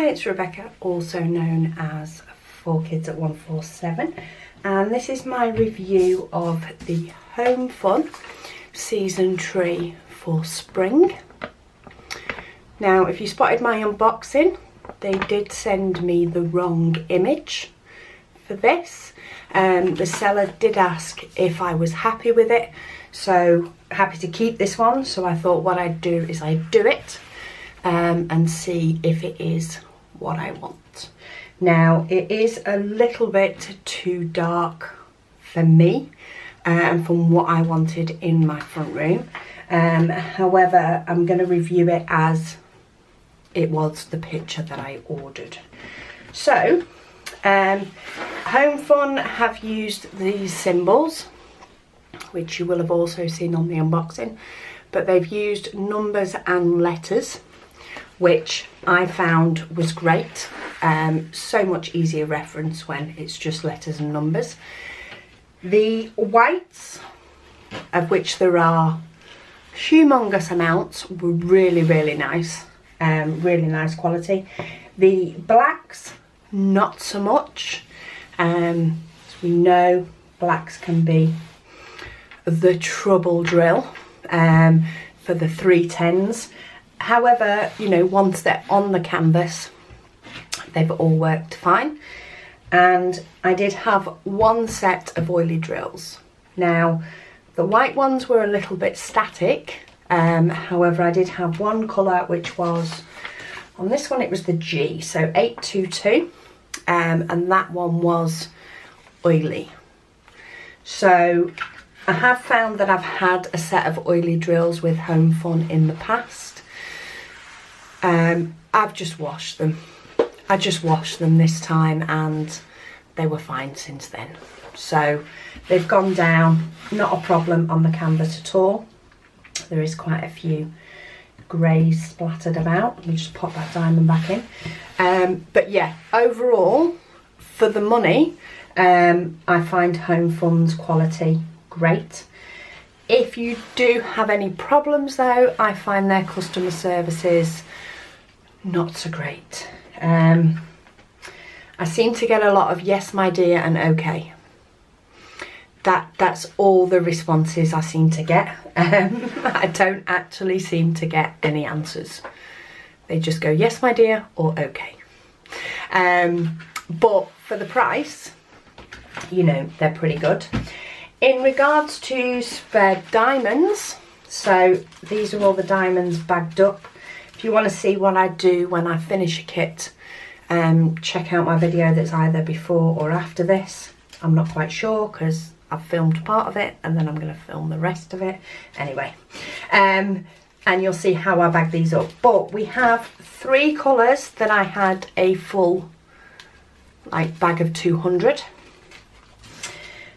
it's Rebecca, also known as 4Kids at 147, and this is my review of the Homfun season tree for spring. Now, if you spotted my unboxing, they did send me the wrong image for this. The seller did ask if I was happy with it, so happy to keep this one. So I thought what I'd do is I'd do it and see if it is what I want. Now, it is a little bit too dark for me and from what I wanted in my front room. However, I'm going to review it as it was the picture that I ordered. So, Homfun have used these symbols, which you will have also seen on the unboxing, but they've used numbers and letters, which I found was great. So much easier reference when it's just letters and numbers. The whites, of which there are humongous amounts, were really, really nice. Really nice quality. The blacks, not so much. As we know, blacks can be the trouble drill for the 310s. However, you know, once they're on the canvas, they've all worked fine. And I did have one set of oily drills. Now, the white ones were a little bit static. However, I did have one colour which was, on this one it was the G, so 822, and that one was oily. So I have found that I've had a set of oily drills with Homfun in the past. I've just washed them. I just washed them this time and they were fine since then. So they've gone down, not a problem on the canvas at all. There is quite a few greys splattered about. Let me just pop that diamond back in. But yeah, overall, for the money, I find Homfun's quality great. If you do have any problems though, I find their customer services not so great. I seem to get a lot of yes my dear and okay. That's all the responses I seem to get. I don't actually seem to get any answers. They just go yes my dear or okay. But for the price, you know, they're pretty good. In regards to spare diamonds, so these are all the diamonds bagged up. If you want to see what I do when I finish a kit, check out my video that's either before or after this. I'm not quite sure because I've filmed part of it and then I'm going to film the rest of it. Anyway, and you'll see how I bag these up. But we have 3 colours that I had a full bag of 200.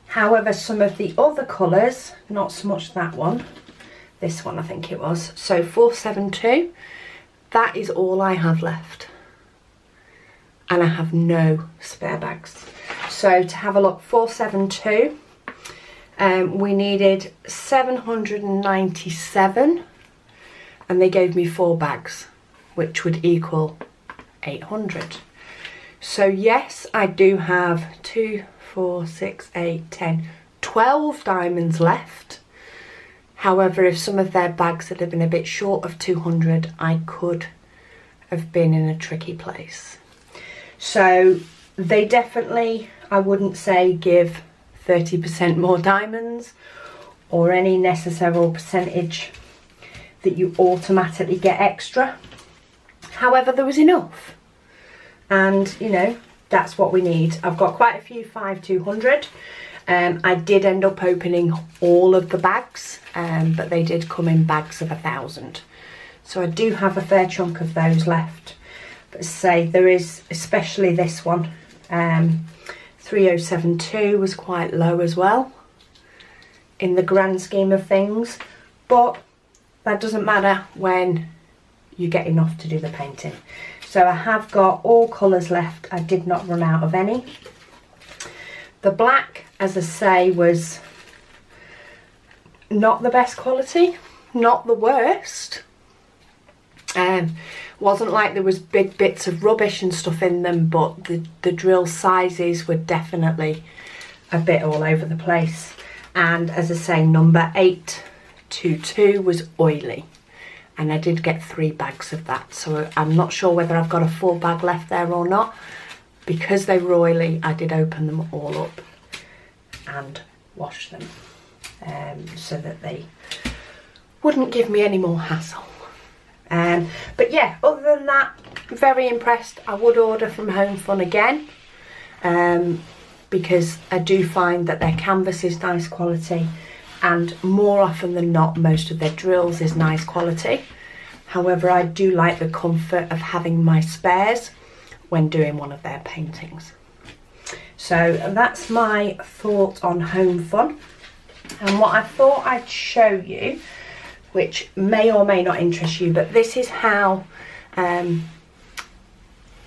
However, some of the other colours, not so much that one, this one I think it was, so 472, that is all I have left. And I have no spare bags. So to have a look, 472, we needed 797 and they gave me 4 bags, which would equal 800. So yes, I do have 2, 4, 6, 8, 10, 12 diamonds left. However, if some of their bags had been a bit short of 200, I could have been in a tricky place. So they definitely, I wouldn't say give 30% more diamonds or any necessary percentage that you automatically get extra. However, there was enough. And, you know, that's what we need. I've got quite a few 5200. I did end up opening all of the bags, but they did come in bags of 1,000. So I do have a fair chunk of those left. But say there is, especially this one, 3072 was quite low as well in the grand scheme of things. But that doesn't matter when you get enough to do the painting. So I have got all colours left. I did not run out of any. The black, as I say, was not the best quality, not the worst. Wasn't like there was big bits of rubbish and stuff in them, but the drill sizes were definitely a bit all over the place. And as I say, number 822 was oily, and I did get 3 bags of that, so I'm not sure whether I've got a full bag left there or not. Because they were oily, I did open them all up and wash them, so that they wouldn't give me any more hassle. But yeah, other than that, very impressed. I would order from Homfun again, because I do find that their canvas is nice quality, and more often than not, most of their drills is nice quality. However, I do like the comfort of having my spares when doing one of their paintings. So that's my thought on Homfun. And what I thought I'd show you, which may or may not interest you, but this is how I'm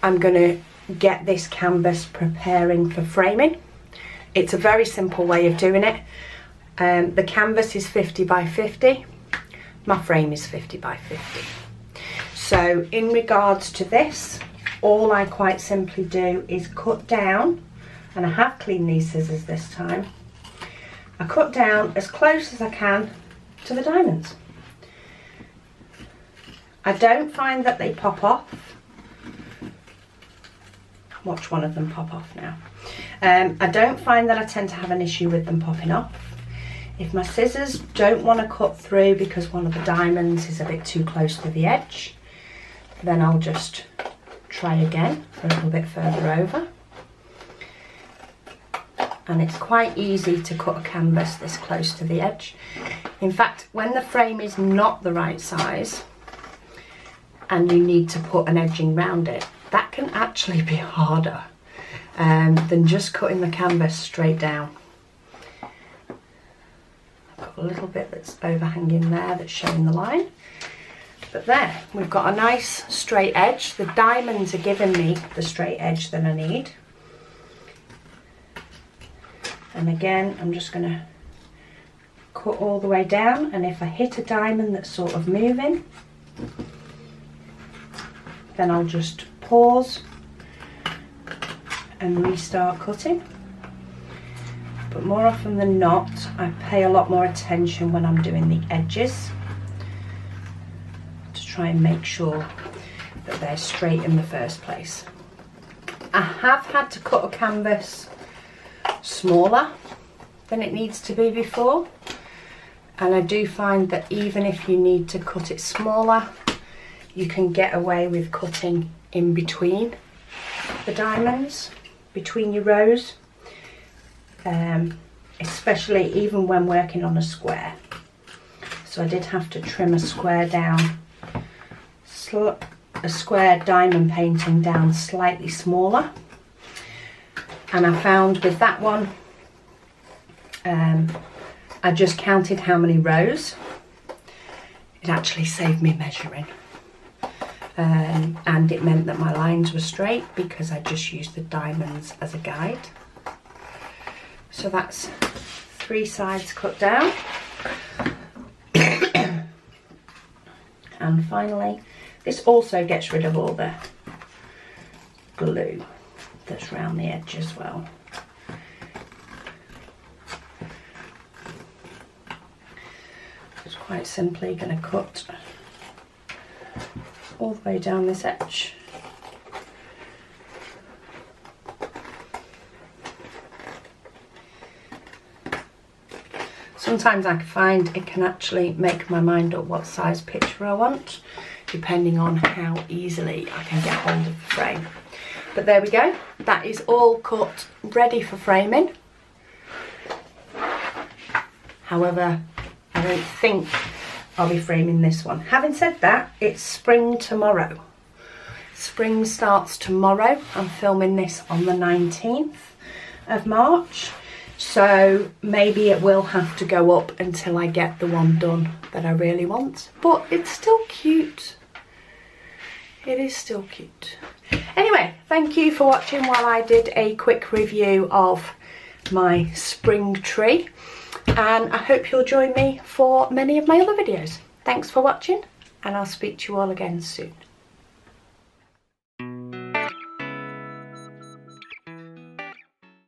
going to get this canvas preparing for framing. It's a very simple way of doing it. The canvas is 50 by 50. My frame is 50 by 50. So in regards to this, all I quite simply do is cut down, and I have cleaned these scissors this time. I cut down as close as I can to the diamonds. I don't find that they pop off. Watch one of them pop off now. I don't find that I tend to have an issue with them popping off. If my scissors don't want to cut through because one of the diamonds is a bit too close to the edge, then I'll just try again a little bit further over. And it's quite easy to cut a canvas this close to the edge. In fact, when the frame is not the right size and you need to put an edging round it, that can actually be harder than just cutting the canvas straight down. I've got a little bit that's overhanging there that's showing the line. But there, we've got a nice straight edge. The diamonds are giving me the straight edge that I need. And again, I'm just going to cut all the way down, and if I hit a diamond that's sort of moving, then I'll just pause and restart cutting. But more often than not, I pay a lot more attention when I'm doing the edges to try and make sure that they're straight in the first place. I have had to cut a canvas smaller than it needs to be before, and I do find that even if you need to cut it smaller, you can get away with cutting in between the diamonds, between your rows, especially even when working on a square. So I did have to trim a square down, a square diamond painting down slightly smaller, and I found with that one, I just counted how many rows. It actually saved me measuring. And it meant that my lines were straight because I just used the diamonds as a guide. So that's 3 sides cut down. And finally, this also gets rid of all the glue that's around the edge as well. Just quite simply going to cut all the way down this edge. Sometimes I find it can actually make my mind up what size picture I want, depending on how easily I can get hold of the frame. But there we go, that is all cut, ready for framing. However, I don't think I'll be framing this one. Having said that, it's spring tomorrow. Spring starts tomorrow. I'm filming this on the 19th of March. So maybe it will have to go up until I get the one done that I really want. But it's still cute. It is still cute. Anyway, thank you for watching while I did a quick review of my spring tree. And I hope you'll join me for many of my other videos. Thanks for watching, and I'll speak to you all again soon.